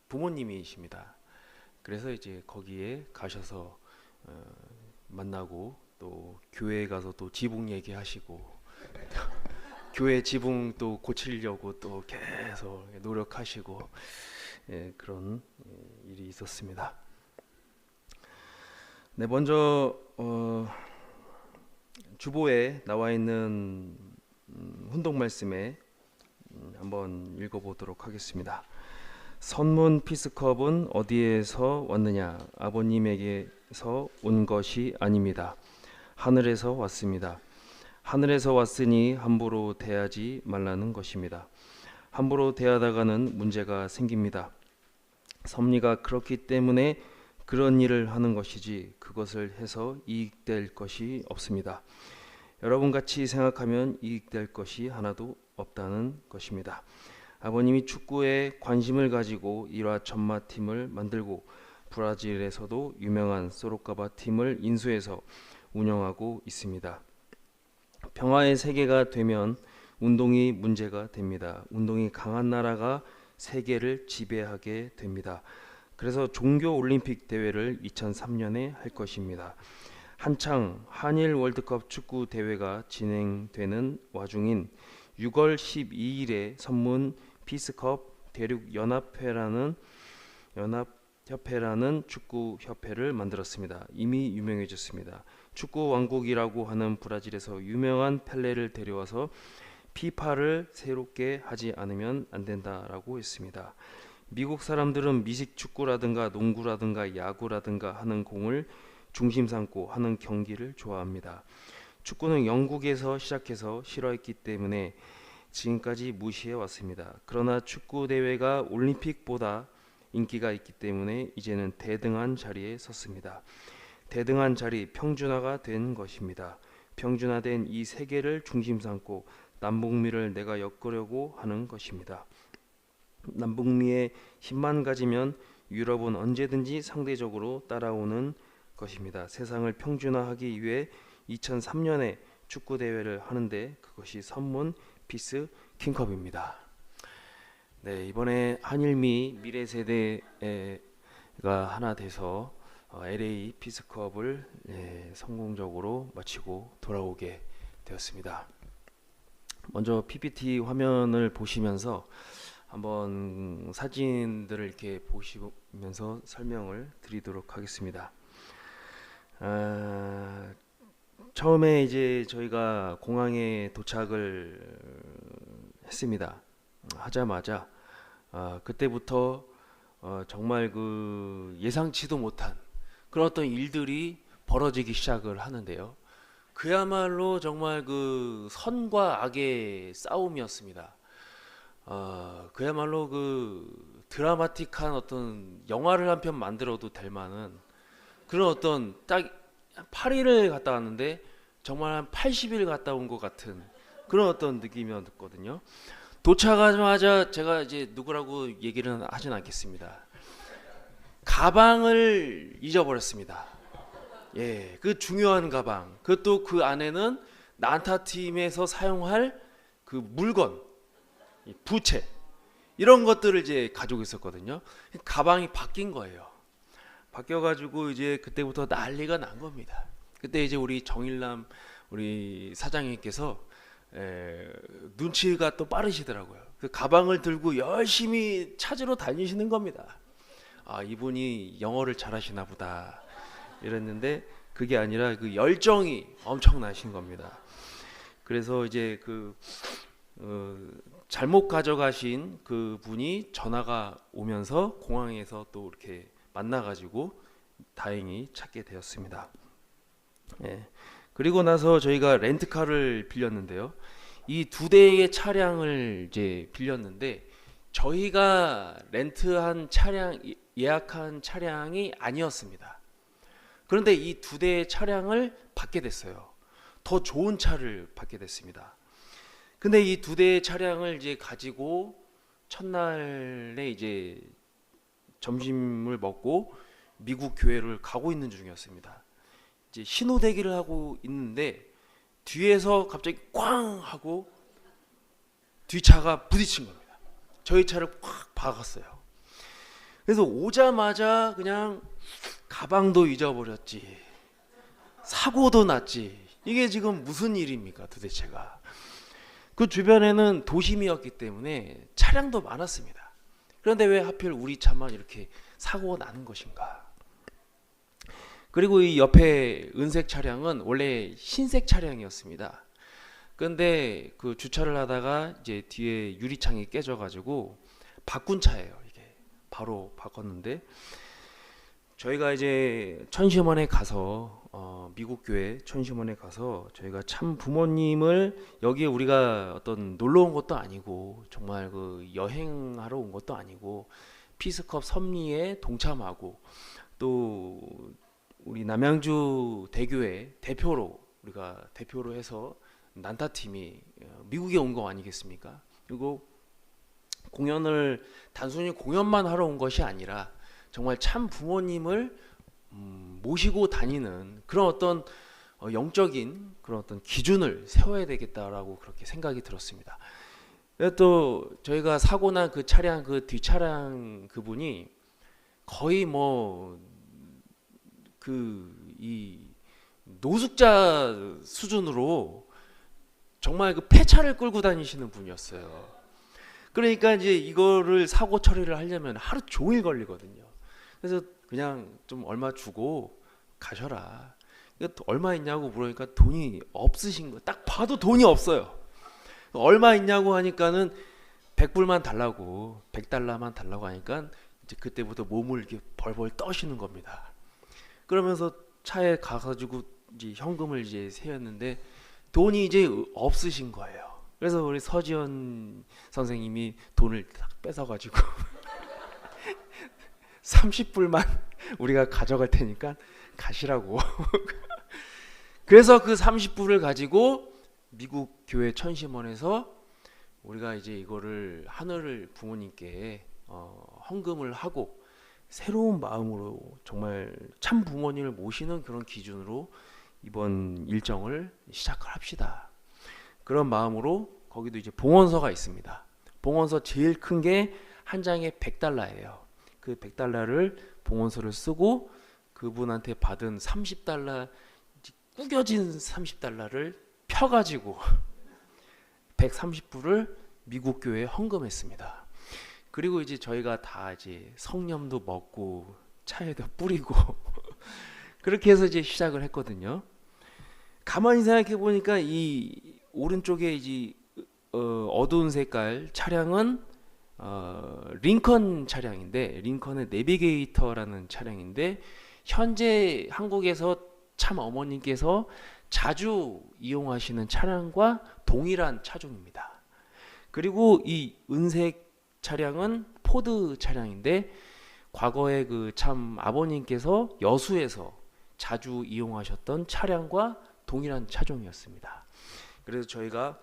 부모님이십니다. 그래서 이제 거기에 가셔서 만나고 또 교회에 가서 또 지붕 얘기하시고 교회 지붕 또 고치려고 또 계속 노력하시고 그런 일이 있었습니다. 네, 먼저 주보에 나와 있는 훈독 말씀에 한번 읽어보도록 하겠습니다. 선문 피스컵은 어디에서 왔느냐? 아버님에게서 온 것이 아닙니다. 하늘에서 왔습니다. 하늘에서 왔으니 함부로 대하지 말라는 것입니다. 함부로 대하다가는 문제가 생깁니다. 섭리가 그렇기 때문에 그런 일을 하는 것이지 그것을 해서 이익될 것이 없습니다. 여러분 같이 생각하면 이익될 것이 하나도 없다는 것입니다. 아버님이 축구에 관심을 가지고 일화 전마팀을 만들고 브라질에서도 유명한 소로카바 팀을 인수해서 운영하고 있습니다. 평화의 세계가 되면 운동이 문제가 됩니다. 운동이 강한 나라가 세계를 지배하게 됩니다. 그래서 종교 올림픽 대회를 2003년에 할 것입니다. 한창 한일 월드컵 축구 대회가 진행되는 와중인 6월 12일에 선문 피스컵 대륙 연합협회라는 축구 협회를 만들었습니다. 이미 유명해졌습니다. 축구 왕국이라고 하는 브라질에서 유명한 펠레를 데려와서 피파를 새롭게 하지 않으면 안 된다라고 했습니다. 미국 사람들은 미식 축구라든가 농구라든가 야구라든가 하는 공을 중심 삼고 하는 경기를 좋아합니다. 축구는 영국에서 시작해서 싫어했기 때문에 지금까지 무시해 왔습니다. 그러나 축구 대회가 올림픽보다 인기가 있기 때문에 이제는 대등한 자리에 섰습니다. 대등한 자리, 평준화가 된 것입니다. 평준화된 이 세계를 중심 삼고 남북미를 내가 엮으려고 하는 것입니다. 남북미의 힘만 가지면 유럽은 언제든지 상대적으로 따라오는 것입니다. 세상을 평준화하기 위해 2003년에 축구 대회를 하는데 그것이 선문 피스 킹컵입니다. 네, 이번에 한일미 미래 세대가 하나 돼서 LA 피스컵을 성공적으로 마치고 돌아오게 되었습니다. 먼저 PPT 화면을 보시면서 한번 사진들을 이렇게 보시면서 설명을 드리도록 하겠습니다. 처음에 이제 저희가 공항에 도착을 했습니다. 하자마자 그때부터 정말 그 예상치도 못한 그런 어떤 일들이 벌어지기 시작을 하는데요. 그야말로 정말 그 선과 악의 싸움이었습니다. 그야말로 그 드라마틱한 어떤 영화를 한 편 만들어도 될 만한 그런 어떤 딱 8일을 갔다 왔는데 정말 한 80일 갔다 온 것 같은 그런 어떤 느낌이었거든요. 도착하자마자 제가 이제 누구라고 얘기를 하진 않겠습니다. 가방을 잊어버렸습니다. 예, 그 중요한 가방. 그것도 그 안에는 난타 팀에서 사용할 그 물건, 부채 이런 것들을 이제 가지고 있었거든요. 가방이 바뀐 거예요. 바뀌어가지고 이제 그때부터 난리가 난 겁니다. 그때 이제 우리 정일남 우리 사장님께서 눈치가 또 빠르시더라고요. 그 가방을 들고 열심히 찾으러 다니시는 겁니다. 아, 이분이 영어를 잘하시나 보다 이랬는데 그게 아니라 그 열정이 엄청나신 겁니다. 그래서 이제 그 잘못 가져가신 그 분이 전화가 오면서 공항에서 또 이렇게 만나가지고 다행히 찾게 되었습니다. 예. 그리고 나서 저희가 렌트카를 빌렸는데요. 이 두 대의 차량을 이제 빌렸는데 저희가 렌트한 차량 예약한 차량이 아니었습니다. 그런데 이 두 대의 차량을 받게 됐어요. 더 좋은 차를 받게 됐습니다. 근데 이 두 대의 차량을 이제 가지고 첫날에 이제 점심을 먹고 미국 교회를 가고 있는 중이었습니다. 이제 신호 대기를 하고 있는데 뒤에서 갑자기 꽝 하고 뒷차가 부딪힌 겁니다. 저희 차를 꽉 박았어요. 그래서 오자마자 그냥 가방도 잊어버렸지, 사고도 났지. 이게 지금 무슨 일입니까 도대체가. 그 주변에는 도심이었기 때문에 차량도 많았습니다. 그런데 왜 하필 우리 차만 이렇게 사고가 나는 것인가. 그리고 이 옆에 은색 차량은 원래 흰색 차량이었습니다. 근데 그 주차를 하다가 이제 뒤에 유리창이 깨져가지고 바꾼 차예요. 이게 바로 바꿨는데, 저희가 이제 천심원에 가서 미국 교회 천심원에 가서 저희가 참 부모님을, 여기에 우리가 어떤 놀러 온 것도 아니고 정말 그 여행하러 온 것도 아니고 피스컵 섭리에 동참하고, 또 우리 남양주 대교회 대표로, 우리가 대표로 해서 난타팀이 미국에 온 거 아니겠습니까? 그리고 공연을 단순히 공연만 하러 온 것이 아니라 정말 참 부모님을 모시고 다니는 그런 어떤 영적인 그런 어떤 기준을 세워야 되겠다라고 그렇게 생각이 들었습니다. 또 저희가 사고 난 그 차량, 그 뒷차량 그분이 거의 뭐 그 이 노숙자 수준으로 정말 그 폐차를 끌고 다니시는 분이었어요. 그러니까 이제 이거를 사고 처리를 하려면 하루 종일 걸리거든요. 그래서 그냥 좀 얼마 주고 가셔라. 얼마 있냐고 물으니까 돈이 없으신 거. 딱 봐도 돈이 없어요. 얼마 있냐고 하니까는 100불만 달라고, 100달러만 달라고 하니까 이제 그때부터 몸을 이렇게 벌벌 떠시는 겁니다. 그러면서 차에 가가지고 이제 현금을 이제 세웠는데 돈이 이제 없으신 거예요. 그래서 우리 서지현 선생님이 돈을 딱 뺏어가지고 30불만 우리가 가져갈 테니까 가시라고. 그래서 그 30불을 가지고 미국 교회 천심원에서 우리가 이제 이거를 하늘을 부모님께 헌금을 하고 새로운 마음으로 정말 참 부모님을 모시는 그런 기준으로 이번 일정을 시작을 합시다. 그런 마음으로 거기도 이제 봉헌서가 있습니다. 봉헌서 제일 큰 게 한 장에 100달러예요. 그 100달러를 봉헌서를 쓰고 그분한테 받은 30달러, 구겨진 30달러를 펴가지고 130불을 미국 교회에 헌금했습니다. 그리고 이제 저희가 다 이제 성념도 먹고 차에도 뿌리고 그렇게 해서 이제 시작을 했거든요. 가만히 생각해 보니까 이 오른쪽에 이제 어두운 색깔 차량은 링컨 차량인데, 링컨의 내비게이터라는 차량인데, 현재 한국에서 참 어머님께서 자주 이용하시는 차량과 동일한 차종입니다. 그리고 이 은색 차량은 포드 차량인데, 과거에 그 참 아버님께서 여수에서 자주 이용하셨던 차량과 동일한 차종이었습니다. 그래서 저희가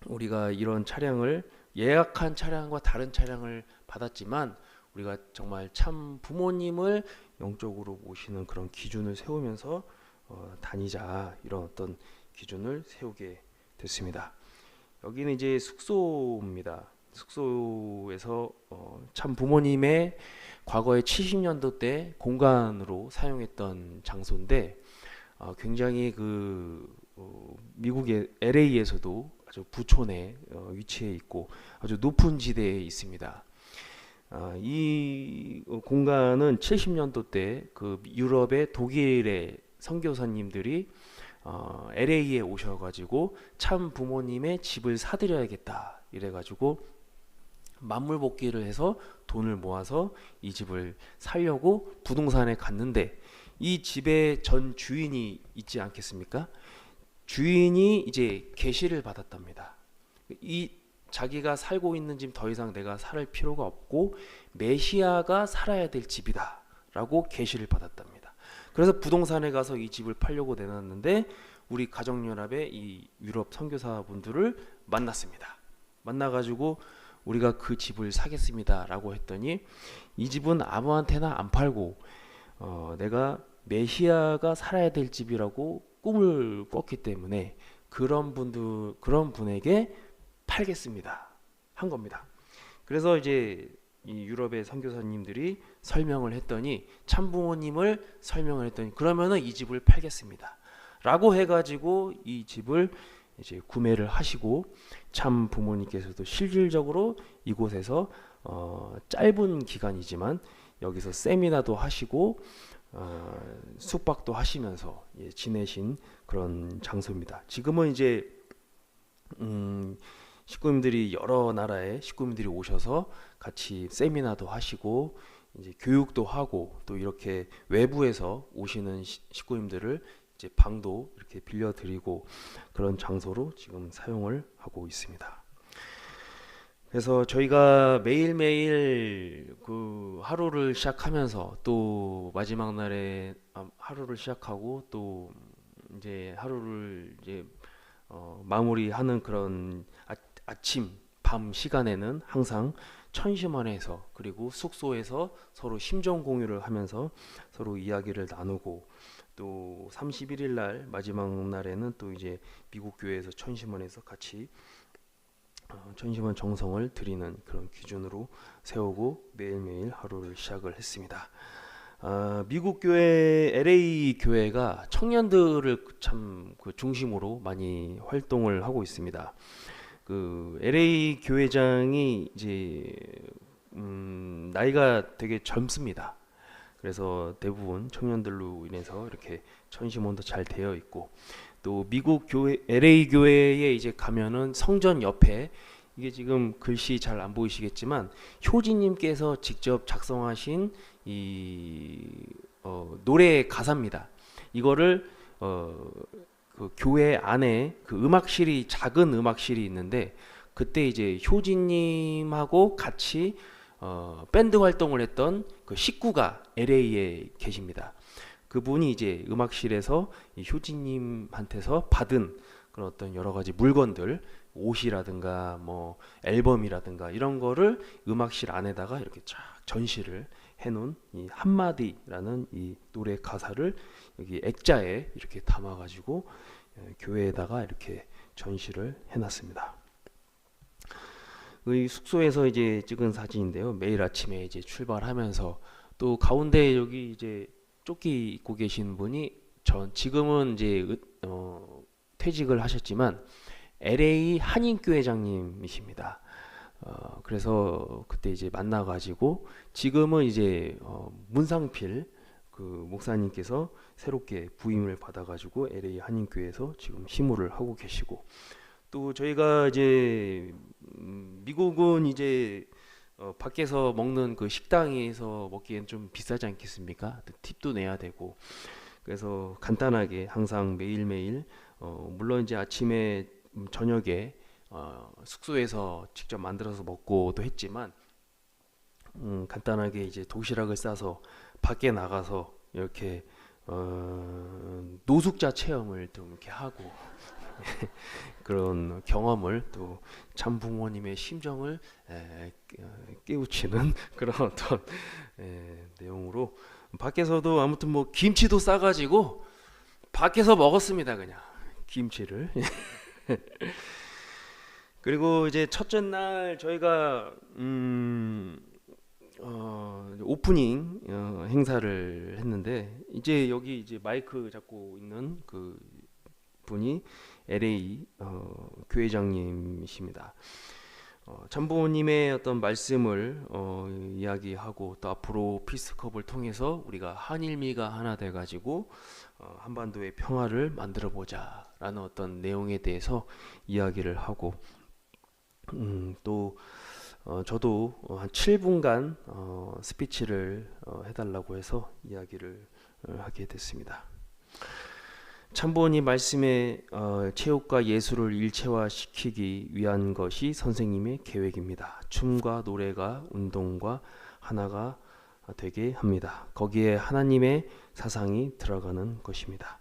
우리가 이런 차량을 예약한 차량과 다른 차량을 받았지만, 우리가 정말 참 부모님을 영적으로 모시는 그런 기준을 세우면서 다니자, 이런 어떤 기준을 세우게 됐습니다. 여기는 이제 숙소입니다. 숙소에서 참 부모님의 과거에 70년도 때 공간으로 사용했던 장소인데, 굉장히 그 미국의 LA에서도 아주 부촌에 위치해 있고 아주 높은 지대에 있습니다. 이 공간은 70년도 때 그 유럽의 독일의 선교사님들이 LA에 오셔가지고 참 부모님의 집을 사드려야겠다 이래가지고 만물복귀를 해서 돈을 모아서 이 집을 사려고 부동산에 갔는데, 이 집의 전 주인이 있지 않겠습니까? 주인이 이제 계시를 받았답니다. 이 자기가 살고 있는 집 더 이상 내가 살 필요가 없고 메시아가 살아야 될 집이다 라고 계시를 받았답니다. 그래서 부동산에 가서 이 집을 팔려고 내놨는데, 우리 가정연합의 이 유럽 선교사분들을 만났습니다. 만나가지고 우리가 그 집을 사겠습니다 라고 했더니, 이 집은 아무한테나 안 팔고 내가 메시아가 살아야 될 집이라고 꿈을 꿨기 때문에 그런 분에게 팔겠습니다 한 겁니다. 그래서 이제 이 유럽의 선교사님들이 설명을 했더니 참부모님을 설명을 했더니 그러면은 이 집을 팔겠습니다. 라고 해가지고 이 집을 이제 구매를 하시고 참 부모님께서도 실질적으로 이곳에서 짧은 기간이지만 여기서 세미나도 하시고 숙박도 하시면서 지내신 그런 장소입니다. 지금은 이제 식구님들이 여러 나라의 식구님들이 오셔서 같이 세미나도 하시고 이제 교육도 하고 또 이렇게 외부에서 오시는 식구님들을 이제 방도 이렇게 빌려드리고 그런 장소로 지금 사용을 하고 있습니다. 그래서 저희가 매일매일 그 하루를 시작하면서 또 마지막 날에 하루를 시작하고 또 이제 하루를 이제 마무리하는 그런 아침 밤 시간에는 항상 천심원에서 그리고 숙소에서 서로 심정 공유를 하면서 서로 이야기를 나누고 또 31일 날 마지막 날에는 또 이제 미국 교회에서 천심원에서 같이 천심원 정성을 드리는 그런 기준으로 세우고 매일매일 하루를 시작을 했습니다. 미국 교회 LA 교회가 청년들을 참 그 중심으로 많이 활동을 하고 있습니다. 그 LA 교회장이 이제 나이가 되게 젊습니다. 그래서 대부분 청년들로 인해서 이렇게 천심원도 잘 되어 있고 또 미국 교회 LA 교회에 이제 가면은 성전 옆에 이게 지금 글씨 잘 안 보이시겠지만 효진님께서 직접 작성하신 이 노래 가사입니다. 이거를 그 교회 안에 그 음악실이 작은 음악실이 있는데 그때 이제 효진님하고 같이 밴드 활동을 했던 그 식구가 LA에 계십니다. 그분이 이제 음악실에서 이 효진님한테서 받은 그런 어떤 여러 가지 물건들, 옷이라든가 뭐 앨범이라든가 이런 거를 음악실 안에다가 이렇게 쫙 전시를 해놓은 이 한마디라는 이 노래 가사를 여기 액자에 이렇게 담아가지고 교회에다가 이렇게 전시를 해놨습니다. 이 숙소에서 이제 찍은 사진인데요. 매일 아침에 이제 출발하면서 또 가운데 여기 이제 조끼 입고 계신 분이 지금은 이제 퇴직을 하셨지만 LA 한인교회장님이십니다. 그래서 그때 이제 만나가지고 지금은 이제 문상필 그 목사님께서 새롭게 부임을 받아가지고 LA 한인교회에서 지금 힘을 하고 계시고 또 저희가 이제 미국은 이제 밖에서 먹는 그 식당에서 먹기엔 좀 비싸지 않겠습니까? 팁도 내야 되고 그래서 간단하게 항상 매일매일 물론 이제 아침에 저녁에 숙소에서 직접 만들어서 먹고도 했지만 간단하게 이제 도시락을 싸서 밖에 나가서 이렇게 노숙자 체험을 좀 이렇게 하고 그런 경험을 또 참부모님의 심정을 깨우치는 그런 어떤 내용으로 밖에서도 아무튼 뭐 김치도 싸가지고 밖에서 먹었습니다. 그냥 김치를 그리고 이제 첫째 날 저희가 오프닝 행사를 했는데 이제 여기 이제 마이크 잡고 있는 그 분이 LA 교회장님이십니다. 참부모님의 어떤 말씀을 이야기하고 또 앞으로 피스컵을 통해서 우리가 한일미가 하나 돼가지고 한반도의 평화를 만들어 보자라는 어떤 내용에 대해서 이야기를 하고 또 저도 한 7분간 스피치를 해달라고 해서 이야기를 하게 됐습니다. 참부모님 말씀에 체육과 예술을 일체화시키기 위한 것이 선생님의 계획입니다. 춤과 노래가 운동과 하나가 되게 합니다. 거기에 하나님의 사상이 들어가는 것입니다.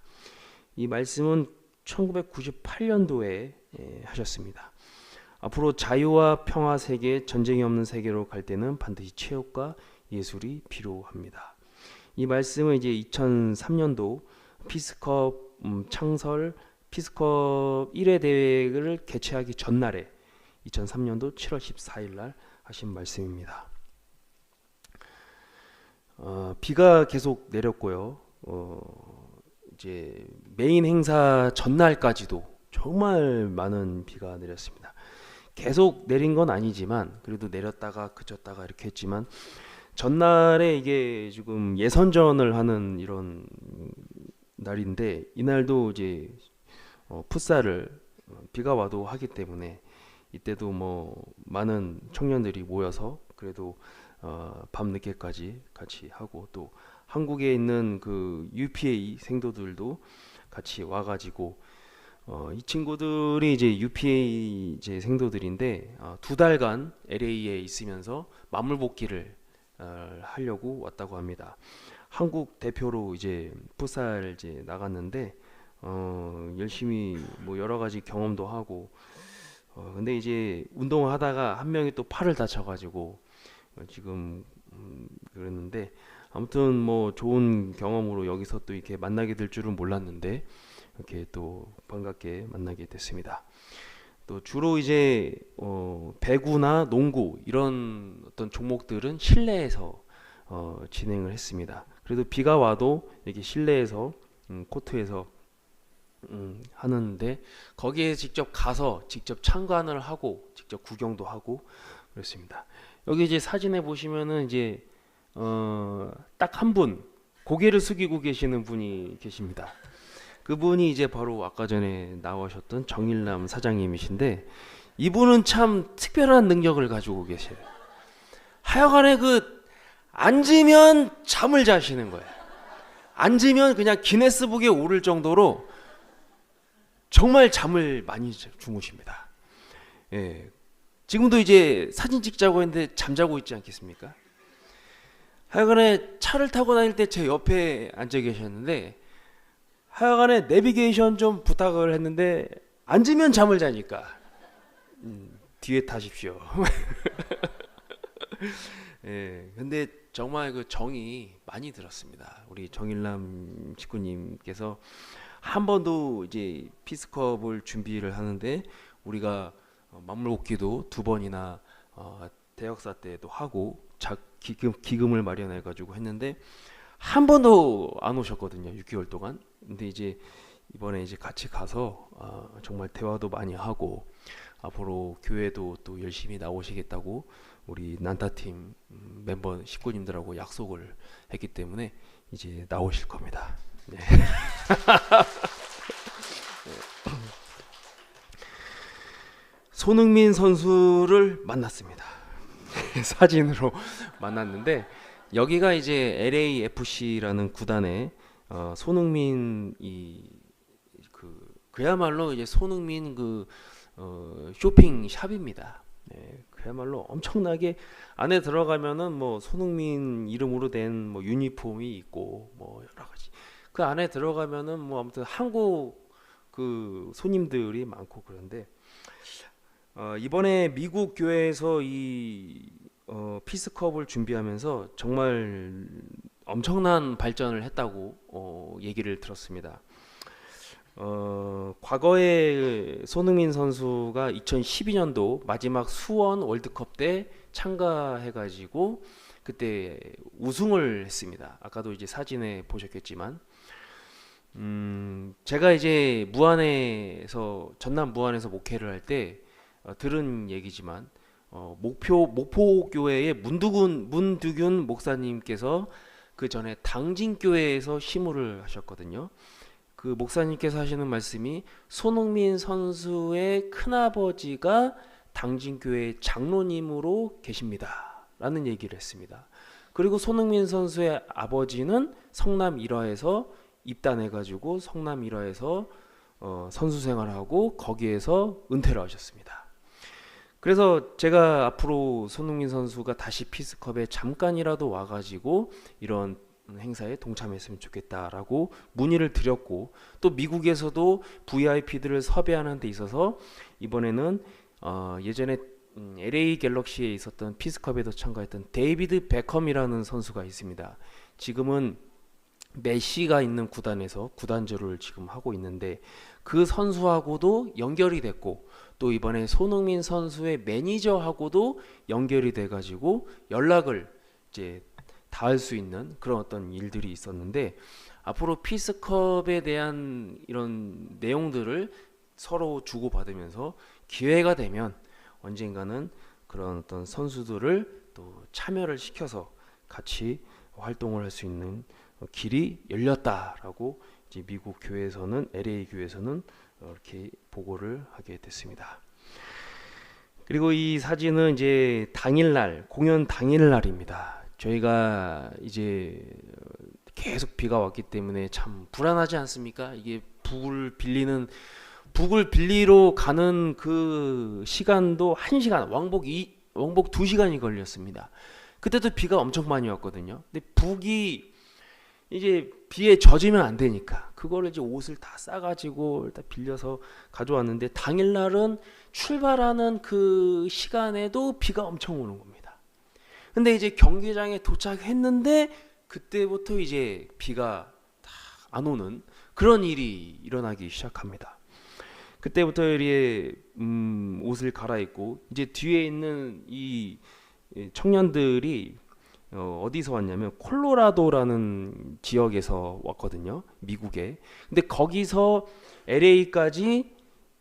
이 말씀은 1998년도에 하셨습니다. 앞으로 자유와 평화 세계, 전쟁이 없는 세계로 갈 때는 반드시 체육과 예술이 필요합니다. 이 말씀은 이제 2003년도 피스컵 창설 피스컵 1회 대회를 개최하기 전날에 2003년도 7월 14일 날 하신 말씀입니다. 비가 계속 내렸고요. 이제 메인 행사 전날까지도 정말 많은 비가 내렸습니다. 계속 내린 건 아니지만 그래도 내렸다가 그쳤다가 이렇게 했지만 전날에 이게 지금 예선전을 하는 이런 날인데 이날도 이제 풋살을 비가 와도 하기 때문에 이때도 뭐 많은 청년들이 모여서 그래도 밤 늦게까지 같이 하고 또 한국에 있는 그 UPA 생도들도 같이 와가지고 이 친구들이 이제 UPA 이제 생도들인데 2달간 LA에 있으면서 만물복귀를 하려고 왔다고 합니다. 한국 대표로 이제 풋살 이제 나갔는데 열심히 뭐 여러 가지 경험도 하고 근데 이제 운동을 하다가 한 명이 또 팔을 다쳐가지고 지금 그랬는데 아무튼 뭐 좋은 경험으로 여기서 또 이렇게 만나게 될 줄은 몰랐는데 이렇게 또 반갑게 만나게 됐습니다. 또 주로 이제 배구나 농구 이런 어떤 종목들은 실내에서 진행을 했습니다. 그래도 비가 와도 이렇게 실내에서 코트에서 하는데 거기에 직접 가서 직접 참관을 하고 직접 구경도 하고 그렇습니다. 여기 이제 사진에 보시면은 이제 딱 한 분 고개를 숙이고 계시는 분이 계십니다. 그분이 이제 바로 아까 전에 나오셨던 정일남 사장님이신데 이분은 참 특별한 능력을 가지고 계세요. 하여간에 그 앉으면 잠을 자시는 거예요. 앉으면 그냥 기네스북에 오를 정도로 정말 잠을 많이 주무십니다. 예. 지금도 이제 사진 찍자고 했는데 잠자고 있지 않겠습니까? 하여간에 차를 타고 다닐 때 제 옆에 앉아 계셨는데 하여간에 내비게이션 좀 부탁을 했는데 앉으면 잠을 자니까 뒤에 타십시오. 예, 근데 정말 그 정이 많이 들었습니다. 우리 정일남 직구님께서 한 번도 이제 피스컵을 준비를 하는데 우리가 만물복귀도 2번이나 대역사 때도 하고 기금을 마련해 가지고 했는데 한 번도 안 오셨거든요. 6개월 동안. 근데 이제 이번에 이제 같이 가서 정말 대화도 많이 하고 앞으로 교회도 또 열심히 나오시겠다고 우리 난타팀 멤버 식구님들하고 약속을 했기 때문에 이제 나오실 겁니다. 네. 손흥민 선수를 만났습니다. 사진으로 만났는데 여기가 이제 LAFC라는 구단의 손흥민 그야말로 이제 손흥민 쇼핑 샵입니다. 네, 그야말로 엄청나게 안에 들어가면은 뭐 손흥민 이름으로 된 뭐 유니폼이 있고 뭐 여러 가지 그 안에 들어가면은 뭐 아무튼 한국 그 손님들이 많고 그런데 이번에 미국 교회에서 이 피스컵을 준비하면서 정말 엄청난 발전을 했다고 얘기를 들었습니다. 과거에 손흥민 선수가 2012년도 마지막 수원 월드컵 때 참가해가지고 그때 우승을 했습니다. 아까도 이제 사진에 보셨겠지만, 제가 이제 전남 무안에서 목회를 할 때 들은 얘기지만 목포교회의 문두균 목사님께서 그 전에 당진교회에서 시무를 하셨거든요. 그 목사님께서 하시는 말씀이 손흥민 선수의 큰아버지가 당진교회 장로님으로 계십니다 라는 얘기를 했습니다. 그리고 손흥민 선수의 아버지는 성남 일화에서 입단해가지고 성남 일화에서 선수 생활하고 거기에서 은퇴를 하셨습니다. 그래서 제가 앞으로 손흥민 선수가 다시 피스컵에 잠깐이라도 와가지고 이런 행사에 동참했으면 좋겠다라고 문의를 드렸고 또 미국에서도 VIP들을 섭외하는 데 있어서 이번에는 예전에 LA 갤럭시에 있었던 피스컵에도 참가했던 데이비드 베컴이라는 선수가 있습니다. 지금은 메시가 있는 구단에서 구단주를 지금 하고 있는데 그 선수하고도 연결이 됐고 또 이번에 손흥민 선수의 매니저하고도 연결이 돼가지고 연락을 이제 닿을 수 있는 그런 어떤 일들이 있었는데, 앞으로 피스컵에 대한 이런 내용들을 서로 주고받으면서 기회가 되면 언젠가는 그런 어떤 선수들을 또 참여를 시켜서 같이 활동을 할 수 있는 길이 열렸다라고 이제 미국 교회에서는, LA 교회에서는 이렇게 보고를 하게 됐습니다. 그리고 이 사진은 이제 당일날, 공연 당일날입니다. 저희가 이제 계속 비가 왔기 때문에 참 불안하지 않습니까? 이게 북을 빌리러 가는 그 시간도 1시간, 왕복 2시간이 걸렸습니다. 그때도 비가 엄청 많이 왔거든요. 근데 북이 이제 비에 젖으면 안 되니까 그거를 이제 옷을 다 싸가지고 일단 빌려서 가져왔는데, 당일날은 출발하는 그 시간에도 비가 엄청 오는 겁니다. 근데 이제 경기장에 도착했는데 그때부터 이제 비가 다 안 오는 그런 일이 일어나기 시작합니다. 그때부터 이제 옷을 갈아입고, 이제 뒤에 있는 이 청년들이 어디서 왔냐면 콜로라도라는 지역에서 왔거든요, 미국에. 근데 거기서 LA까지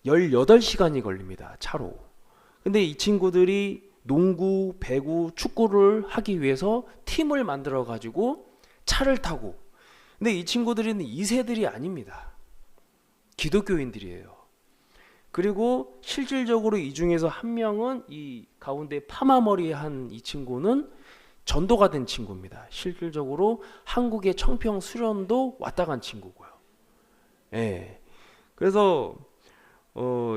18시간이 걸립니다, 차로. 근데 이 친구들이 농구, 배구, 축구를 하기 위해서 팀을 만들어 가지고 차를 타고, 근데 이 친구들은 2세들이 아닙니다. 기독교인들이에요. 그리고 실질적으로 이 중에서 한 명은, 이 가운데 파마머리 한 이 친구는 전도가 된 친구입니다. 실질적으로 한국의 청평 수련도 왔다 간 친구고요. 예. 그래서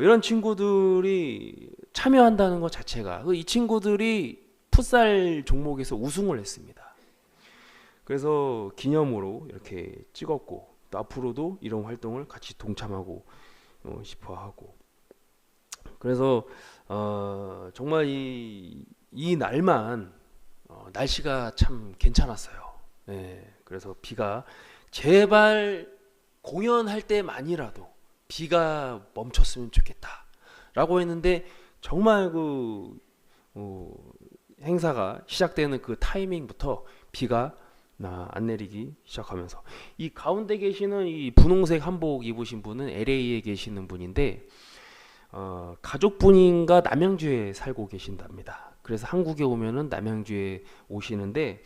이런 친구들이 참여한다는 것 자체가, 이 친구들이 풋살 종목에서 우승을 했습니다. 그래서 기념으로 이렇게 찍었고, 또 앞으로도 이런 활동을 같이 동참하고 싶어 하고. 그래서 정말 이 날만 날씨가 참 괜찮았어요. 네, 그래서 비가 제발 공연할 때만이라도 비가 멈췄으면 좋겠다라고 했는데, 정말 그 행사가 시작되는 그 타이밍부터 비가 안 내리기 시작하면서, 이 가운데 계시는 이 분홍색 한복 입으신 분은 LA에 계시는 분인데, 가족분인가 남양주에 살고 계신답니다. 그래서 한국에 오면은 남양주에 오시는데,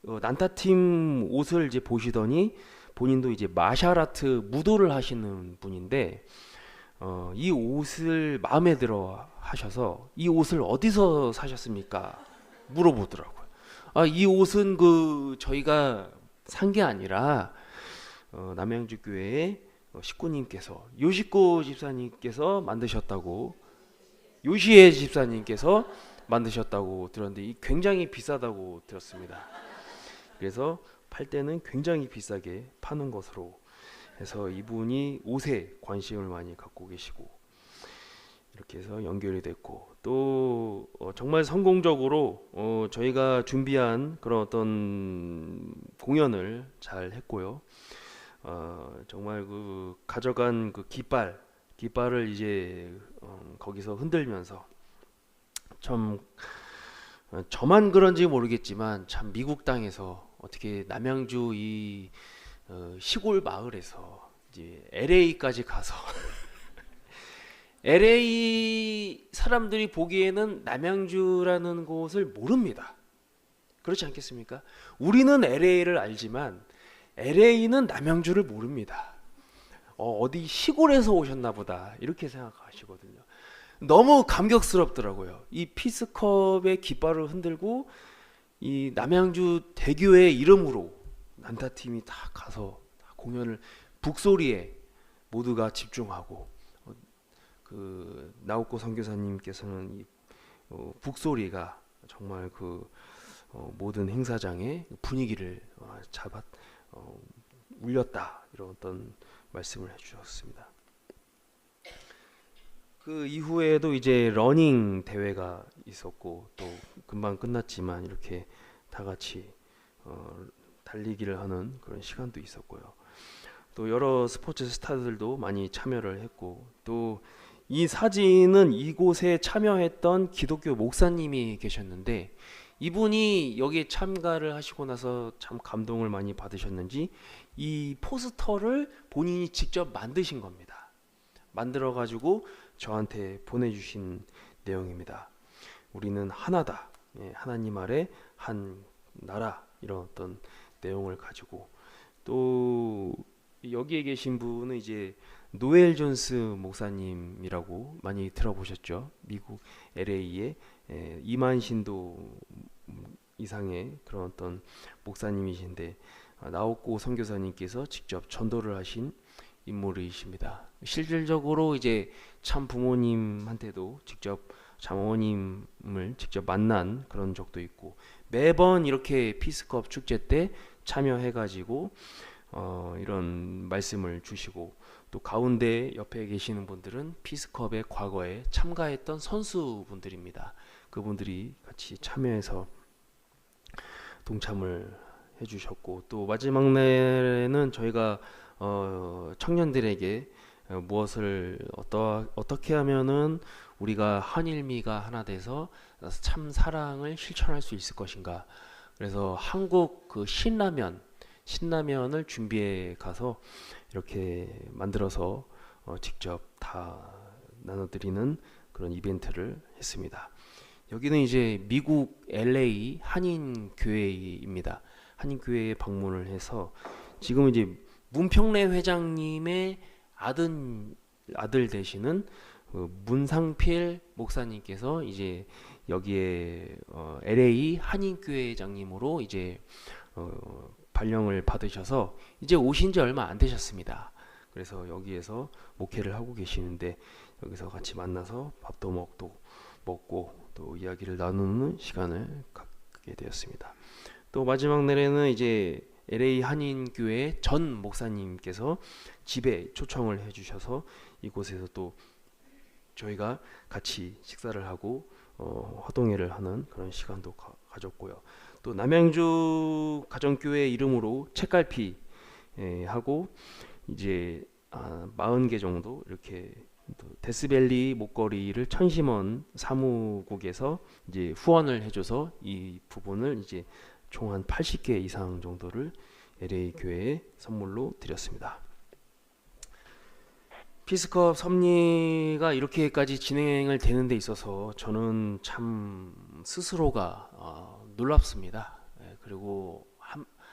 난타팀 옷을 이제 보시더니 본인도 이제 마샬아트 무도를 하시는 분인데, 이 옷을 마음에 들어 하셔서 이 옷을 어디서 사셨습니까? 물어보더라고요. 이 옷은 그 저희가 산 게 아니라 남양주 교회의 식구님께서, 요식구 집사님께서 만드셨다고, 요시의 집사님께서 만드셨다고 들었는데, 이 굉장히 비싸다고 들었습니다. 그래서 팔 때는 굉장히 비싸게 파는 것으로 해서 이분이 옷에 관심을 많이 갖고 계시고, 이렇게 해서 연결이 됐고, 또 정말 성공적으로 저희가 준비한 그런 어떤 공연을 잘 했고요. 정말 그 가져간 그 깃발을 이제 거기서 흔들면서, 참 저만 그런지 모르겠지만 참 미국 땅에서 어떻게 남양주 이 시골 마을에서 이제 LA까지 가서 LA 사람들이 보기에는 남양주라는 곳을 모릅니다. 그렇지 않겠습니까? 우리는 LA를 알지만 LA는 남양주를 모릅니다. 어디 시골에서 오셨나 보다 이렇게 생각하시거든요. 너무 감격스럽더라고요. 이 피스컵의 깃발을 흔들고 이 남양주 대교의 이름으로 난타팀이 다 가서 공연을, 북소리에 모두가 집중하고, 그 나우코 선교사님께서는 이 북소리가 정말 그 모든 행사장의 분위기를 울렸다, 이런 어떤 말씀을 해주셨습니다. 그 이후에도 이제 러닝 대회가 있었고, 또 금방 끝났지만 이렇게 다 같이 달리기를 하는 그런 시간도 있었고요. 또 여러 스포츠 스타들도 많이 참여를 했고, 또 이 사진은 이곳에 참여했던 기독교 목사님이 계셨는데, 이분이 여기에 참가를 하시고 나서 참 감동을 많이 받으셨는지 이 포스터를 본인이 직접 만드신 겁니다. 만들어 가지고 저한테 보내주신 내용입니다. 우리는 하나다. 예, 하나님 아래 한 나라, 이런 어떤 내용을 가지고, 또 여기에 계신 분은 이제 노엘 존스 목사님이라고 많이 들어보셨죠? 미국 LA의 2만 신도 이상의 그런 어떤 목사님이신데, 나옥고 선교사님께서 직접 전도를 하신 인물이십니다. 실질적으로 이제 참 부모님한테도 직접 장모님을 직접 만난 그런 적도 있고, 매번 이렇게 피스컵 축제 때 참여해가지고 이런 말씀을 주시고, 또 가운데 옆에 계시는 분들은 피스컵의 과거에 참가했던 선수분들입니다. 그분들이 같이 참여해서 동참을 해주셨고, 또 마지막 날에는 저희가 청년들에게 무엇을 어떻게 하면은 우리가 한일미가 하나 돼서 참 사랑을 실천할 수 있을 것인가. 그래서 한국 그 신라면을 준비해 가서 이렇게 만들어서 직접 다 나눠드리는 그런 이벤트를 했습니다. 여기는 이제 미국 LA 한인교회입니다. 한인교회에 방문을 해서 지금 이제 문평래 회장님의 아들 되시는 문상필 목사님께서 이제 여기에 LA 한인교회장님으로 이제 발령을 받으셔서 이제 오신 지 얼마 안 되셨습니다. 그래서 여기에서 목회를 하고 계시는데, 여기서 같이 만나서 밥도 먹고 또 이야기를 나누는 시간을 갖게 되었습니다. 또 마지막 날에는 이제 LA 한인교회 전 목사님께서 집에 초청을 해주셔서 이곳에서 또 저희가 같이 식사를 하고 화동회를 하는 그런 시간도 가졌고요. 또 남양주 가정교회 이름으로 책갈피 하고 이제 40개 정도 이렇게 데스밸리 목걸이를 천심원 사무국에서 이제 후원을 해줘서 이 부분을 이제 총 한 80개 이상 정도를 LA 교회에 선물로 드렸습니다. 피스컵 섭리가 이렇게까지 진행을 되는 데 있어서 저는 참 스스로가 놀랍습니다. 그리고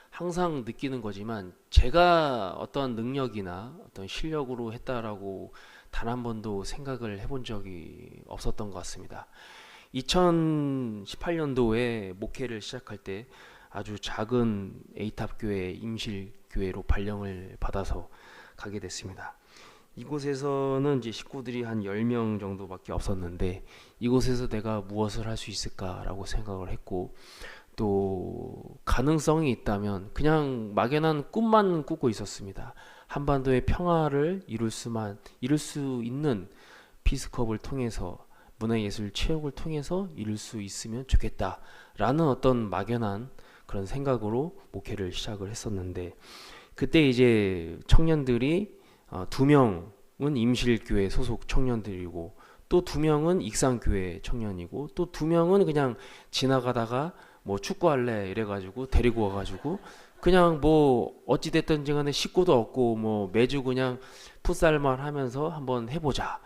항상 느끼는 거지만 제가 어떤 능력이나 어떤 실력으로 했다라고 단 한 번도 생각을 해본 적이 없었던 것 같습니다. 2018년도에 목회를 시작할 때 아주 작은 A탑교회 임실교회로 발령을 받아서 가게 됐습니다. 이곳에서는 이제 식구들이 한 10명 정도밖에 없었는데, 이곳에서 내가 무엇을 할 수 있을까라고 생각을 했고, 또 가능성이 있다면 그냥 막연한 꿈만 꾸고 있었습니다. 한반도의 평화를 이룰 수 있는 피스컵을 통해서, 문화예술 체육을 통해서 이룰 수 있으면 좋겠다라는 어떤 막연한 그런 생각으로 목회를 시작을 했었는데, 그때 이제 청년들이 2명은 임실교회 소속 청년들이고, 또 2명은 익산교회 청년이고, 또 2명은 그냥 지나가다가 뭐 축구할래 이래가지고 데리고 와가지고 그냥 뭐 어찌됐든지 간에 식구도 없고 뭐 매주 그냥 풋살만 하면서 한번 해보자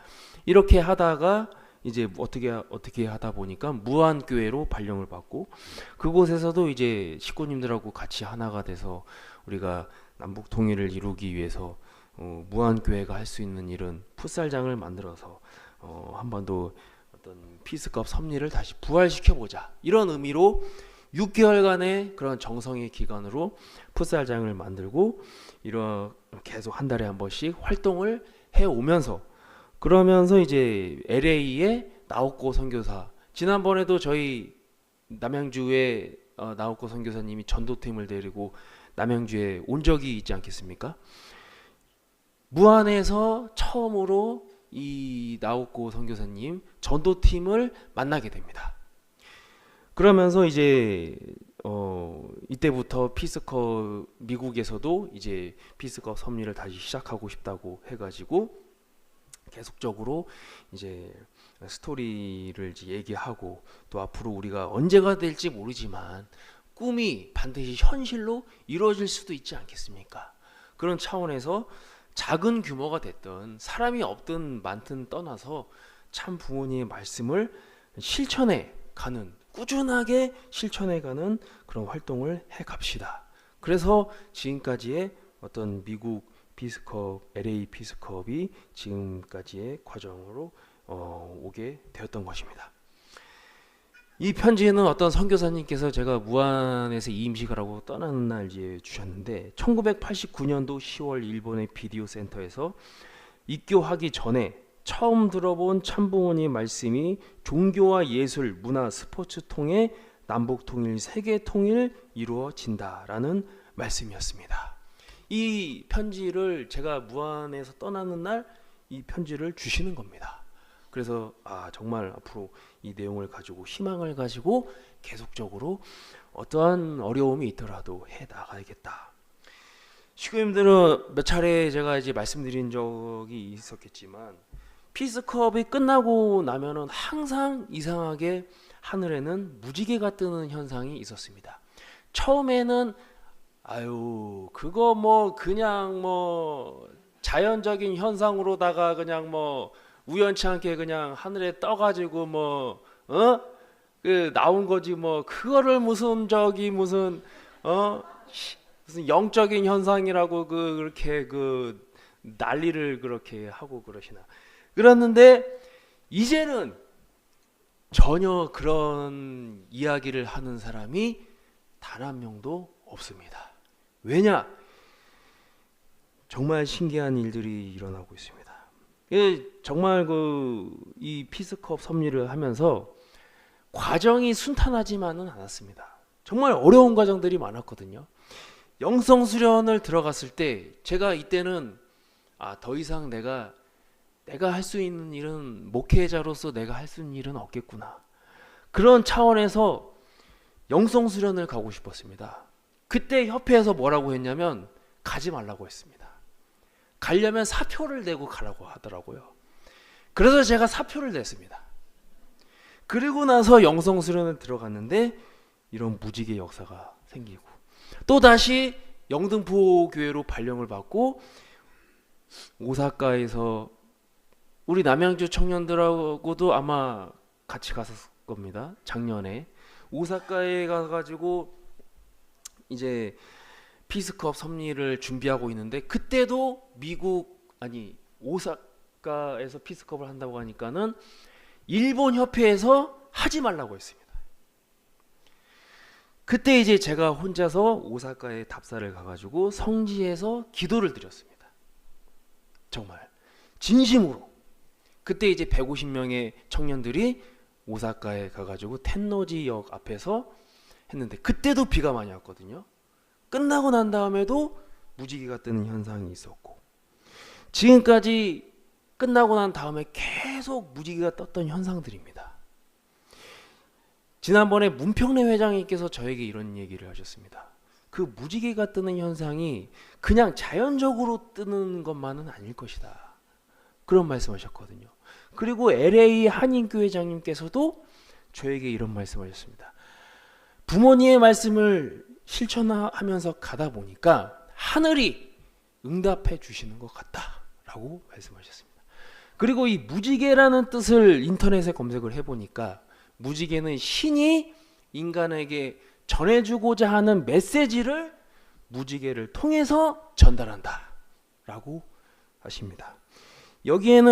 이렇게 하다가 이제 어떻게 하다 보니까 무안교회로 발령을 받고, 그곳에서도 이제 식구님들하고 같이 하나가 돼서 우리가 남북 통일을 이루기 위해서 무안교회가 할 수 있는 일은 풋살장을 만들어서 한반도 어떤 피스컵 섭리를 다시 부활시켜보자, 이런 의미로 6개월간의 그런 정성의 기간으로 풋살장을 만들고 이런 계속 한 달에 한 번씩 활동을 해오면서, 그러면서 이제 LA의 나옥고 선교사, 지난번에도 저희 남양주에 나옥고 선교사님이 전도팀을 데리고 남양주에 온 적이 있지 않겠습니까? 무안에서 처음으로 이 나옥고 선교사님 전도팀을 만나게 됩니다. 그러면서 이제 이때부터 피스컵, 미국에서도 이제 피스컵 섭리를 다시 시작하고 싶다고 해가지고 계속적으로 이제 스토리를 이제 얘기하고, 또 앞으로 우리가 언제가 될지 모르지만 꿈이 반드시 현실로 이루어질 수도 있지 않겠습니까? 그런 차원에서 작은 규모가 됐든 사람이 없든 많든 떠나서 참 부모님의 말씀을 실천해 가는, 꾸준하게 실천해 가는 그런 활동을 해 갑시다. 그래서 지금까지의 어떤 미국 피스컵, LA 피스컵이 지금까지의 과정으로 오게 되었던 것입니다. 이 편지는 어떤 선교사님께서 제가 무안에서 이임식을 하고 떠나는 날 이제 주셨는데, 1989년도 10월 일본의 비디오 센터에서 입교하기 전에 처음 들어본 참부모님 말씀이 종교와 예술, 문화, 스포츠 통해 남북 통일, 세계 통일 이루어진다라는 말씀이었습니다. 이 편지를 제가 무안에서 떠나는 날 이 편지를 주시는 겁니다. 그래서 정말 앞으로 이 내용을 가지고 희망을 가지고 계속적으로 어떠한 어려움이 있더라도 해 나가야겠다. 식구님들은 몇 차례 제가 이제 말씀드린 적이 있었겠지만, 피스컵이 끝나고 나면은 항상 이상하게 하늘에는 무지개가 뜨는 현상이 있었습니다. 처음에는 그거 뭐 그냥 뭐 자연적인 현상으로다가 그냥 뭐 우연치 않게 그냥 하늘에 떠가지고 그 나온 거지, 뭐 그거를 무슨 무슨 영적인 현상이라고 그렇게 난리를 그렇게 하고 그러시나. 그랬는데 이제는 전혀 그런 이야기를 하는 사람이 단 한 명도 없습니다. 왜냐? 정말 신기한 일들이 일어나고 있습니다. 정말 이 피스컵 섭리를 하면서 과정이 순탄하지만은 않았습니다. 정말 어려운 과정들이 많았거든요. 영성 수련을 들어갔을 때 제가 이때는 더 이상 내가 할 수 있는 일은, 목회자로서 내가 할 수 있는 일은 없겠구나. 그런 차원에서 영성 수련을 가고 싶었습니다. 그때 협회에서 뭐라고 했냐면 가지 말라고 했습니다. 가려면 사표를 내고 가라고 하더라고요. 그래서 제가 사표를 냈습니다. 그리고 나서 영성 수련을 들어갔는데 이런 무지개 역사가 생기고, 또 다시 영등포 교회로 발령을 받고 오사카에서 우리 남양주 청년들하고도 아마 같이 갔을 겁니다. 작년에 오사카에 가가지고 이제 피스컵 섭리를 준비하고 있는데, 그때도 오사카에서 피스컵을 한다고 하니까는 일본 협회에서 하지 말라고 했습니다. 그때 이제 제가 혼자서 오사카에 답사를 가가지고 성지에서 기도를 드렸습니다. 정말 진심으로. 그때 이제 150명의 청년들이 오사카에 가가지고 텐노지역 앞에서 했는데, 그때도 비가 많이 왔거든요. 끝나고 난 다음에도 무지개가 뜨는 현상이 있었고, 지금까지 끝나고 난 다음에 계속 무지개가 떴던 현상들입니다. 지난번에 문평래 회장님께서 저에게 이런 얘기를 하셨습니다. 그 무지개가 뜨는 현상이 그냥 자연적으로 뜨는 것만은 아닐 것이다. 그런 말씀하셨거든요. 그리고 LA 한인교회장님께서도 저에게 이런 말씀하셨습니다. 부모님의 말씀을 실천하면서 가다 보니까 하늘이 응답해 주시는 것 같다라고 말씀하셨습니다. 그리고 이 무지개라는 뜻을 인터넷에 검색을 해보니까, 무지개는 신이 인간에게 전해주고자 하는 메시지를 무지개를 통해서 전달한다 라고 하십니다. 여기에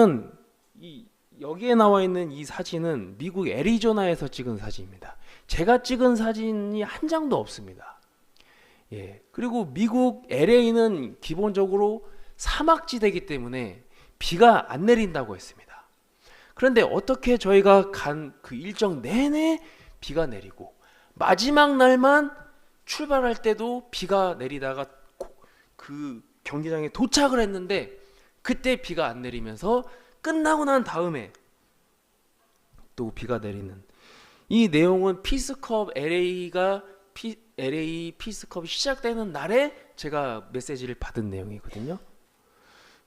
나와 있는 이 사진은 미국 애리조나에서 찍은 사진입니다. 제가 찍은 사진이 한 장도 없습니다. 그리고 미국 LA는 기본적으로 사막지대이기 때문에 비가 안 내린다고 했습니다. 그런데 어떻게 저희가 간 그 일정 내내 비가 내리고, 마지막 날만 출발할 때도 비가 내리다가 그 경기장에 도착을 했는데 그때 비가 안 내리면서 끝나고 난 다음에 또 비가 내리는, 이 내용은 피스컵 LA 피스컵이 시작되는 날에 제가 메시지를 받은 내용이거든요.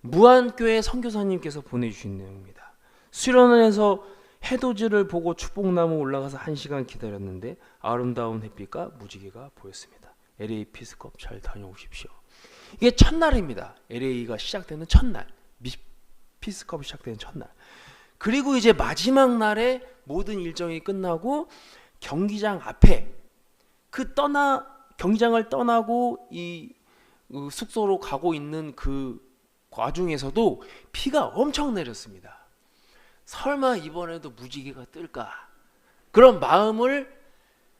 무안교회 선교사님께서 보내주신 내용입니다. 수련원에서 해돋이를 보고 축복나무 올라가서 1시간 기다렸는데 아름다운 햇빛과 무지개가 보였습니다. LA 피스컵 잘 다녀오십시오. 이게 첫날입니다. LA가 시작되는 첫날, 피스컵이 시작되는 첫날. 그리고 이제 마지막 날에 모든 일정이 끝나고 경기장 앞에 경기장을 떠나고 이 숙소로 가고 있는 그 과중에서도 비가 엄청 내렸습니다. 설마 이번에도 무지개가 뜰까? 그런 마음을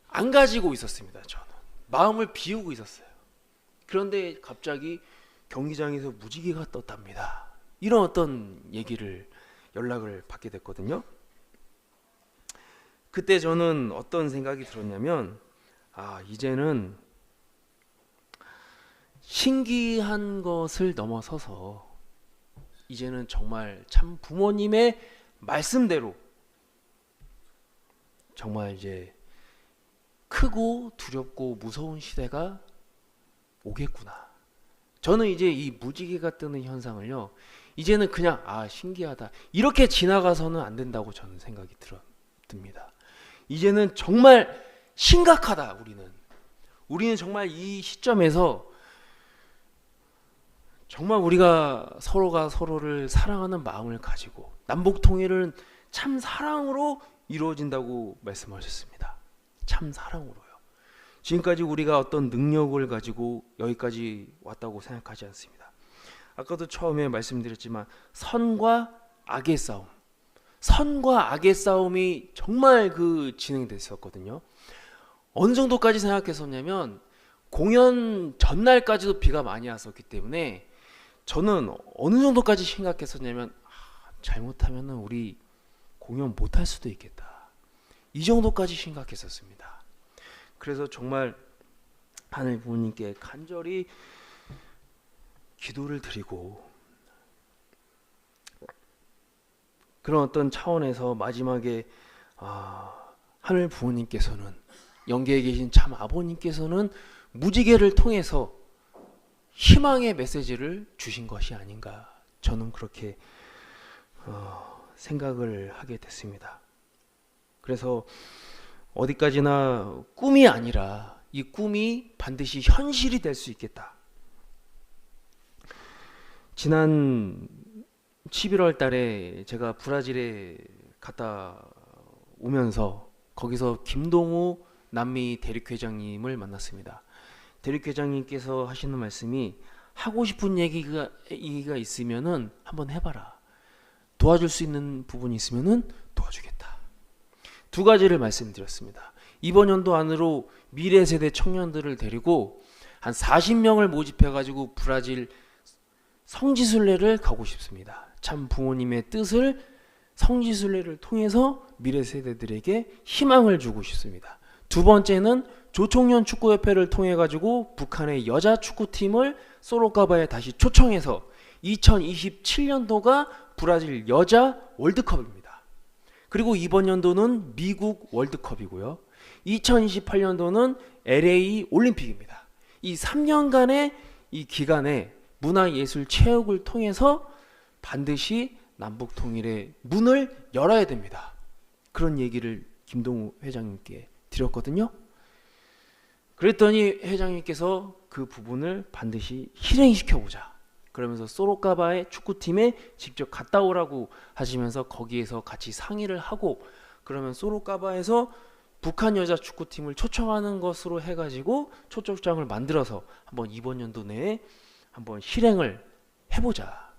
안 가지고 있었습니다. 저는 마음을 비우고 있었어요. 그런데 갑자기 경기장에서 무지개가 떴답니다. 이런 어떤 연락을 받게 됐거든요. 그때 저는 어떤 생각이 들었냐면, 이제는 신기한 것을 넘어서서 이제는 정말 참 부모님의 말씀대로 정말 이제 크고 두렵고 무서운 시대가 오겠구나. 저는 이제 이 무지개가 뜨는 현상을요, 이제는 그냥 신기하다 이렇게 지나가서는 안 된다고 저는 생각이 듭니다. 이제는 정말 심각하다. 우리는 정말 이 시점에서 정말 우리가 서로가 서로를 사랑하는 마음을 가지고 남북 통일은 참 사랑으로 이루어진다고 말씀하셨습니다. 참 사랑으로요. 지금까지 우리가 어떤 능력을 가지고 여기까지 왔다고 생각하지 않습니다. 아까도 처음에 말씀드렸지만 선과 악의 싸움이 정말 진행됐었거든요. 어느 정도까지 생각했었냐면 공연 전날까지도 비가 많이 왔었기 때문에 저는 어느 정도까지 생각했었냐면 잘못하면 우리 공연 못할 수도 있겠다. 이 정도까지 생각했었습니다. 그래서 정말 하늘 부모님께 간절히 기도를 드리고 그런 어떤 차원에서 마지막에 하늘 부모님께서는 영계에 계신 참 아버님께서는 무지개를 통해서 희망의 메시지를 주신 것이 아닌가, 저는 그렇게 생각을 하게 됐습니다. 그래서 어디까지나 꿈이 아니라 이 꿈이 반드시 현실이 될 수 있겠다. 지난 11월 달에 제가 브라질에 갔다 오면서 거기서 김동우 남미 대륙회장님을 만났습니다. 대륙회장님께서 하시는 말씀이 하고 싶은 얘기가 있으면은 한번 해봐라. 도와줄 수 있는 부분이 있으면은 도와주겠다. 두 가지를 말씀드렸습니다. 이번 연도 안으로 미래 세대 청년들을 데리고 한 40명을 모집해가지고 브라질 성지순례를 가고 싶습니다. 참 부모님의 뜻을 성지순례를 통해서 미래 세대들에게 희망을 주고 싶습니다. 두 번째는 조총련 축구협회를 통해 가지고 북한의 여자 축구팀을 소로카바에 다시 초청해서 2027년도가 브라질 여자 월드컵입니다. 그리고 이번 연도는 미국 월드컵이고요. 2028년도는 LA 올림픽입니다. 이 3년간의 이 기간에 문화예술 체육을 통해서 반드시 남북 통일의 문을 열어야 됩니다. 그런 얘기를 김동우 회장님께 드렸거든요. 그랬더니 회장님께서 그 부분을 반드시 실행시켜보자. 그러면서 소로카바의 축구팀에 직접 갔다 오라고 하시면서 거기에서 같이 상의를 하고, 그러면 소로카바에서 북한 여자 축구팀을 초청하는 것으로 해가지고 초청장을 만들어서 한번 이번 연도 내에 한번 실행을 해보자.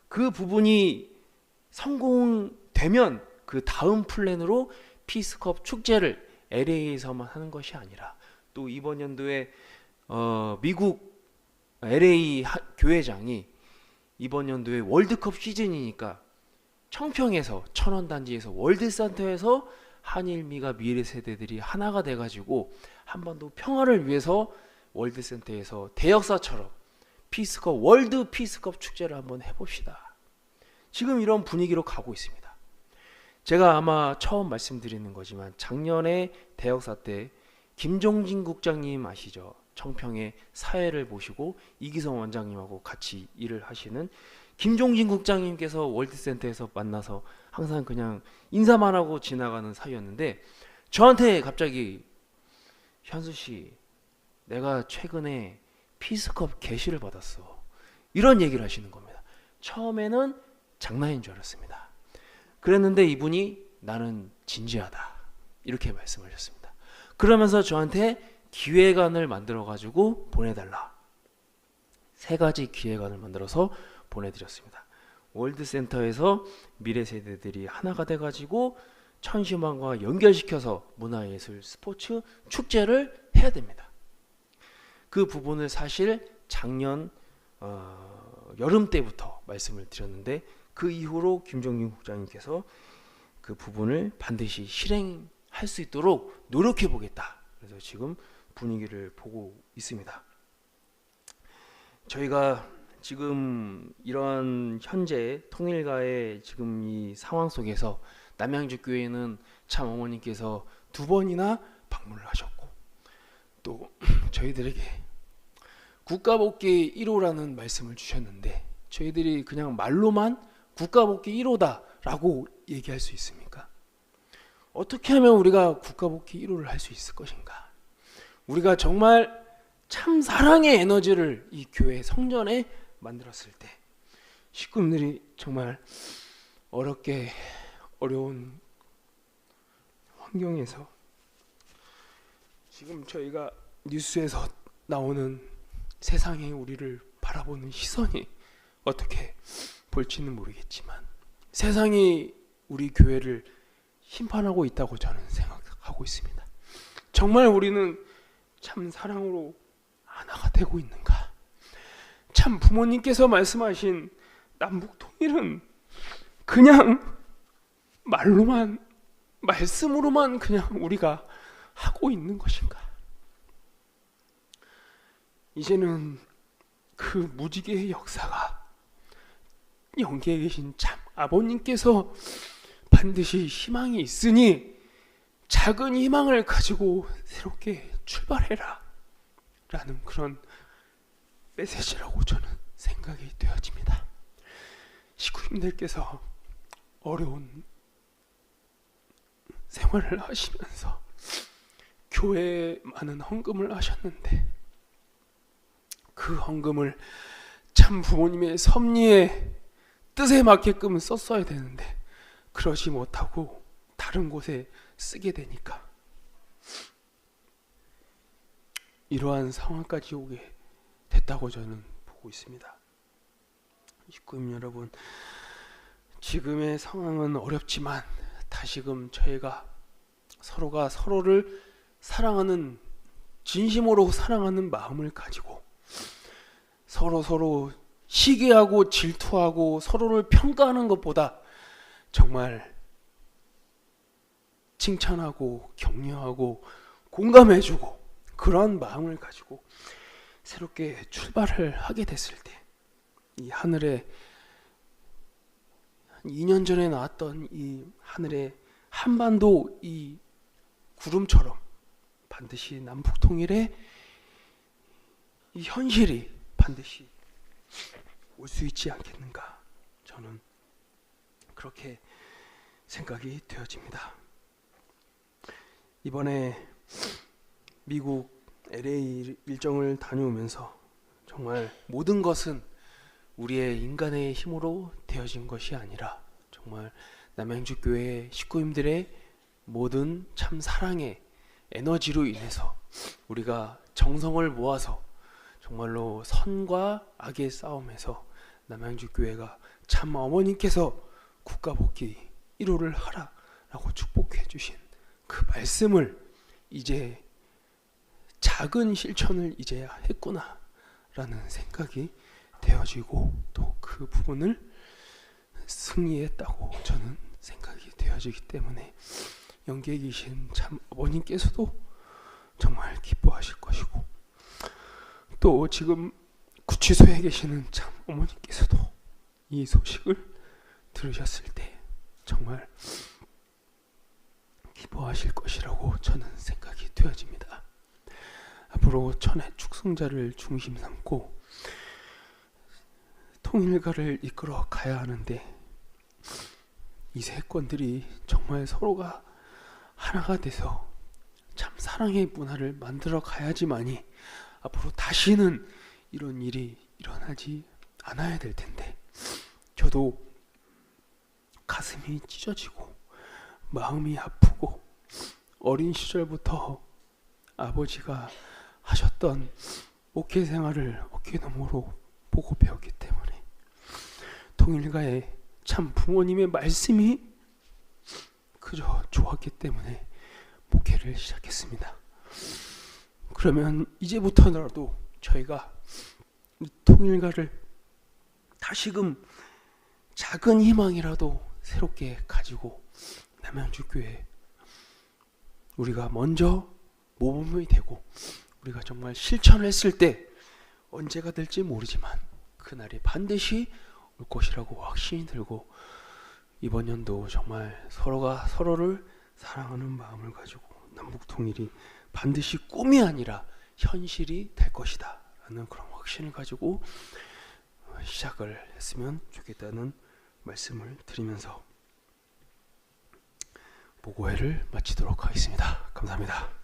그 부분이 성공되면 그 다음 플랜으로 피스컵 축제를 LA에서만 하는 것이 아니라 또 이번 연도에 미국 LA 교회장이 이번 연도에 월드컵 시즌이니까 청평에서 천원단지에서 월드센터에서 한일미가 미래 세대들이 하나가 돼가지고 한반도 평화를 위해서 월드센터에서 대역사처럼 피스컵 월드 피스컵 축제를 한번 해봅시다. 지금 이런 분위기로 가고 있습니다. 제가 아마 처음 말씀드리는 거지만 작년에 대역사 때 김종진 국장님 아시죠? 청평의 사회를 보시고 이기성 원장님하고 같이 일을 하시는 김종진 국장님께서 월드센터에서 만나서 항상 그냥 인사만 하고 지나가는 사이였는데 저한테 갑자기 현수 씨, 내가 최근에 피스컵 게시를 받았어. 이런 얘기를 하시는 겁니다. 처음에는 장난인 줄 알았습니다. 그랬는데 이분이 나는 진지하다. 이렇게 말씀하셨습니다. 그러면서 저한테 기획안을 만들어 가지고 보내달라. 3가지 기획안을 만들어서 보내드렸습니다. 월드센터에서 미래 세대들이 하나가 돼가지고 천심환과 연결시켜서 문화예술 스포츠 축제를 해야 됩니다. 그 부분을 사실 작년 여름 때부터 말씀을 드렸는데 그 이후로 김종균 국장님께서 그 부분을 반드시 실행할 수 있도록 노력해 보겠다. 그래서 지금 분위기를 보고 있습니다. 저희가 지금 이런 현재 통일가의 지금 이 상황 속에서 남양주교회는 참 어머니께서 2번이나 방문을 하셨고 또 저희들에게 국가복귀 1호라는 말씀을 주셨는데 저희들이 그냥 말로만 국가복귀 1호다라고 얘기할 수 있습니까? 어떻게 하면 우리가 국가복귀 1호를 할 수 있을 것인가? 우리가 정말 참 사랑의 에너지를 이 교회 성전에 만들었을 때 식구들이 정말 어려운 환경에서 지금 저희가 뉴스에서 나오는 세상에 우리를 바라보는 시선이 어떻게 볼지는 모르겠지만 세상이 우리 교회를 심판하고 있다고 저는 생각하고 있습니다. 정말 우리는 참 사랑으로 하나가 되고 있는가? 참 부모님께서 말씀하신 남북 통일은 그냥 말로만 말씀으로만 그냥 우리가 하고 있는 것인가? 이제는 그 무지개의 역사가 영계에 계신 참 아버님께서 반드시 희망이 있으니 작은 희망을 가지고 새롭게 출발해라 라는 그런 메시지라고 저는 생각이 되어집니다. 식구님들께서 어려운 생활을 하시면서 교회에 많은 헌금을 하셨는데 그 헌금을 참 부모님의 섭리의 뜻에 맞게끔 썼어야 되는데 그러지 못하고 다른 곳에 쓰게 되니까 이러한 상황까지 오게 됐다고 저는 보고 있습니다. 식구님 여러분, 지금의 상황은 어렵지만 다시금 저희가 서로가 서로를 사랑하는 진심으로 사랑하는 마음을 가지고 서로 시기하고 질투하고 서로를 평가하는 것보다 정말 칭찬하고 격려하고 공감해주고 그러한 마음을 가지고 새롭게 출발을 하게 됐을 때 이 하늘에 2년 전에 나왔던 이 하늘의 한반도 이 구름처럼 반드시 남북 통일의 이 현실이 반드시 올 수 있지 않겠는가? 저는 그렇게 생각이 되어집니다. 이번에 미국 LA 일정을 다녀오면서 정말 모든 것은 우리의 인간의 힘으로 되어진 것이 아니라 정말 남양주 교회 식구님들의 모든 참 사랑의 에너지로 인해서 우리가 정성을 모아서 정말로 선과 악의 싸움에서 남양주 교회가 참 어머님께서 국가복귀 1호를 하라라고 축복해 주신 그 말씀을 이제 작은 실천을 이제야 했구나 라는 생각이 되어지고 또 그 부분을 승리했다고 저는 생각이 되어지기 때문에 영계에 계신 참 어머님께서도 정말 기뻐하실 것이고 또 지금 구치소에 계시는 참 어머님께서도 이 소식을 들으셨을 때 정말 기뻐하실 것이라고 저는 생각이 되어집니다. 앞으로 천의 축성자를 중심 삼고 통일가를 이끌어 가야 하는데, 이 세권들이 정말 서로가 하나가 돼서 참 사랑의 문화를 만들어 가야지만이 앞으로 다시는 이런 일이 일어나지 않아야 될 텐데, 저도 가슴이 찢어지고 마음이 아프고, 어린 시절부터 아버지가 하셨던 목회 생활을 어깨너머로 보고 배웠기 때문에 통일가의 참 부모님의 말씀이 그저 좋았기 때문에 목회를 시작했습니다. 그러면 이제부터라도 저희가 이 통일가를 다시금 작은 희망이라도 새롭게 가지고 남양주교회 우리가 먼저 모범이 되고, 우리가 정말 실천했을 때 언제가 될지 모르지만 그날이 반드시 올 것이라고 확신이 들고, 이번 연도 정말 서로가 서로를 사랑하는 마음을 가지고 남북 통일이 반드시 꿈이 아니라 현실이 될 것이다 라는 그런 확신을 가지고 시작을 했으면 좋겠다는 말씀을 드리면서 보고회를 마치도록 하겠습니다. 감사합니다.